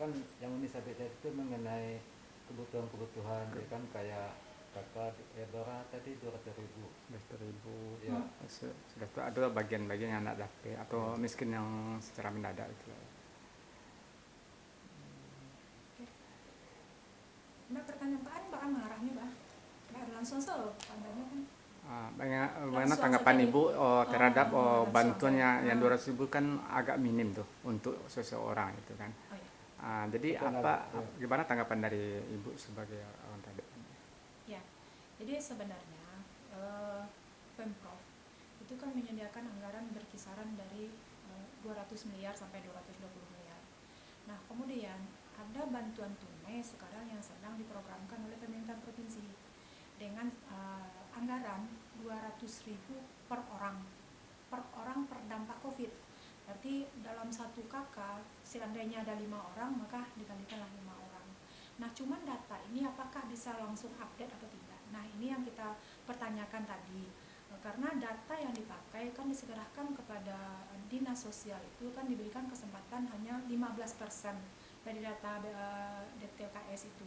kan yang ini saya baca itu mengenai kebutuhan-kebutuhan ya kan, kayak kakak Dora tadi 200.000 200.000 ya. sudah itu ada bagian-bagian yang tidak dapat atau Ya. miskin yang secara mendadak itu. Mbak pertanyaan Mbak marah nih Mbak. Mbak langsung tandanya kan. Bagaimana Langsung saja tanggapan nih. Ibu terhadap Langsung bantuannya saya. yang 200.000 kan agak minim tuh untuk seseorang itu kan. Oh ya. Jadi Ya. gimana tanggapan dari Ibu sebagai orang tadi? Ya. Jadi sebenarnya Pemprov itu kan menyediakan anggaran berkisaran dari 200 miliar sampai 220 miliar. Nah, kemudian ada bantuan tunai sekarang yang sedang diprogramkan oleh pemerintah provinsi dengan anggaran 200.000 per orang per dampak COVID. Berarti dalam satu kakak seandainya ada 5 orang maka dikalikanlah 5 orang. Nah, cuman data ini apakah bisa langsung update atau tidak? Nah, ini yang kita pertanyakan tadi. Karena data yang dipakai kan diserahkan kepada dinas sosial itu kan diberikan kesempatan hanya 15% dari data DTKS itu.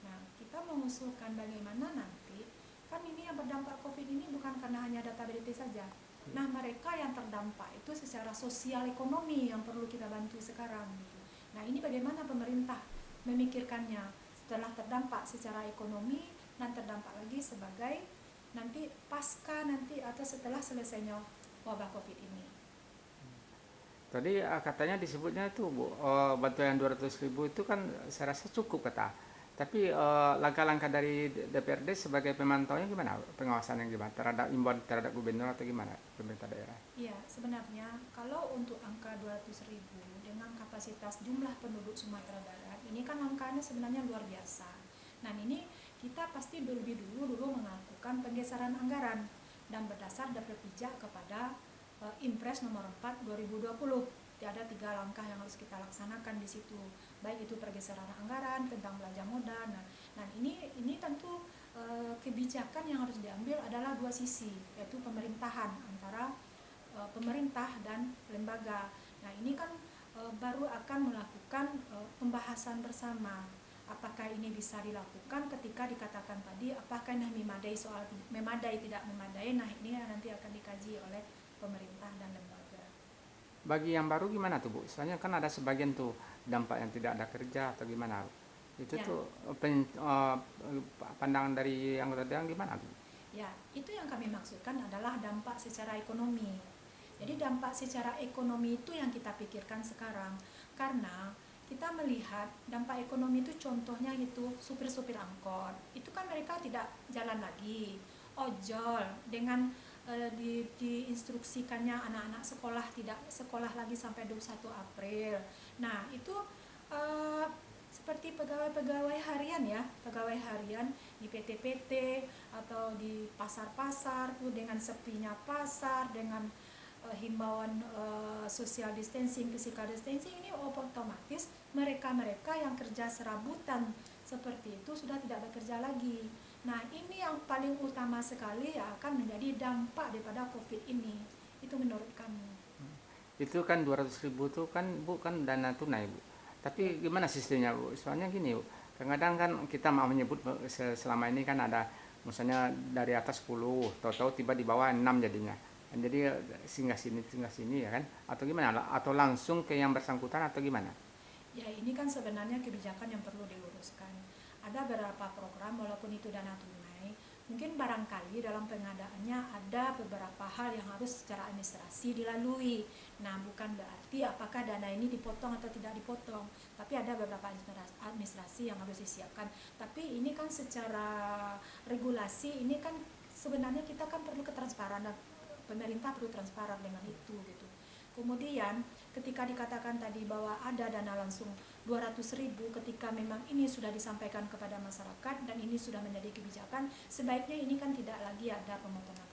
Nah, kita mengusulkan bagaimana nanti kan ini yang berdampak COVID ini bukan karena hanya data BDT saja. Nah, mereka yang terdampak itu secara sosial ekonomi yang perlu kita bantu sekarang. Nah, ini bagaimana pemerintah memikirkannya setelah terdampak secara ekonomi dan terdampak lagi sebagai nanti pasca nanti atau setelah selesainya wabah COVID ini. Tadi katanya disebutnya itu Bu, bantuan 200.000 itu kan saya rasa cukup kata. Tapi langkah-langkah dari DPRD sebagai pemantaunya gimana? Pengawasannya gimana? Terhadap imbauan terhadap gubernur atau gimana pemerintah daerah? Iya, sebenarnya kalau untuk angka 200.000 dengan kapasitas jumlah penduduk Sumatera Barat, ini kan angkanya sebenarnya luar biasa. Nah, ini kita pasti lebih dulu melakukan penggeseran anggaran dan berdasar daftar pijak kepada Impres nomor 4 2020. Ada 3 langkah yang harus kita laksanakan di situ. Baik itu pergeseran anggaran tentang belanja modal. Nah, ini tentu kebijakan yang harus diambil adalah 2 sisi, yaitu pemerintahan antara pemerintah dan lembaga. Nah, ini kan baru akan melakukan pembahasan bersama. Apakah ini bisa dilakukan ketika dikatakan tadi apakah ini memadai, soal memadai tidak memadai. Nah, ini nanti akan dikaji oleh pemerintah dan lembaga. Bagi yang baru gimana tuh Bu? Soalnya kan ada sebagian tuh dampak yang tidak ada kerja atau gimana. Itu Ya. tuh pandangan dari anggota dewan gimana tuh? Ya, itu yang kami maksudkan adalah dampak secara ekonomi. Jadi dampak secara ekonomi itu yang kita pikirkan sekarang. Karena kita melihat dampak ekonomi itu contohnya itu supir-supir angkot. Itu kan mereka tidak jalan lagi. Ojol dengan diinstruksikannya anak-anak sekolah tidak sekolah lagi sampai 21 April. Nah, itu seperti pegawai harian ya, pegawai harian di PT-PT atau di pasar-pasar tuh dengan sepinya pasar, dengan himbauan social distancing, physical distancing, ini otomatis mereka yang kerja serabutan seperti itu sudah tidak bekerja lagi. Nah, ini yang paling utama sekali ya akan menjadi dampak daripada COVID ini. Itu menurut kami. Itu kan 200.000 tuh kan Bu kan dana tunai Bu. Tapi gimana sistemnya Bu? Soalnya gini Bu, kadang-kadang kan kita mau menyebut selama ini kan ada misalnya dari atas 10, tahu-tahu tiba di bawah 6 jadinya. Jadi singgah sini ya kan? Atau gimana? Atau langsung ke yang bersangkutan atau gimana? Ya, ini kan sebenarnya kebijakan yang perlu diluruskan. Ada beberapa program walaupun itu dana tunai, mungkin barangkali dalam pengadaannya ada beberapa hal yang harus secara administrasi dilalui. Nah, bukan berarti apakah dana ini dipotong atau tidak dipotong, tapi ada beberapa administrasi yang harus disiapkan. Tapi ini kan secara regulasi, ini kan sebenarnya kita kan perlu ketransparan, pemerintah perlu transparan dengan itu gitu. Kemudian ketika dikatakan tadi bahwa ada dana langsung 200.000, ketika memang ini sudah disampaikan kepada masyarakat dan ini sudah menjadi kebijakan, sebaiknya ini kan tidak lagi ada pemotongan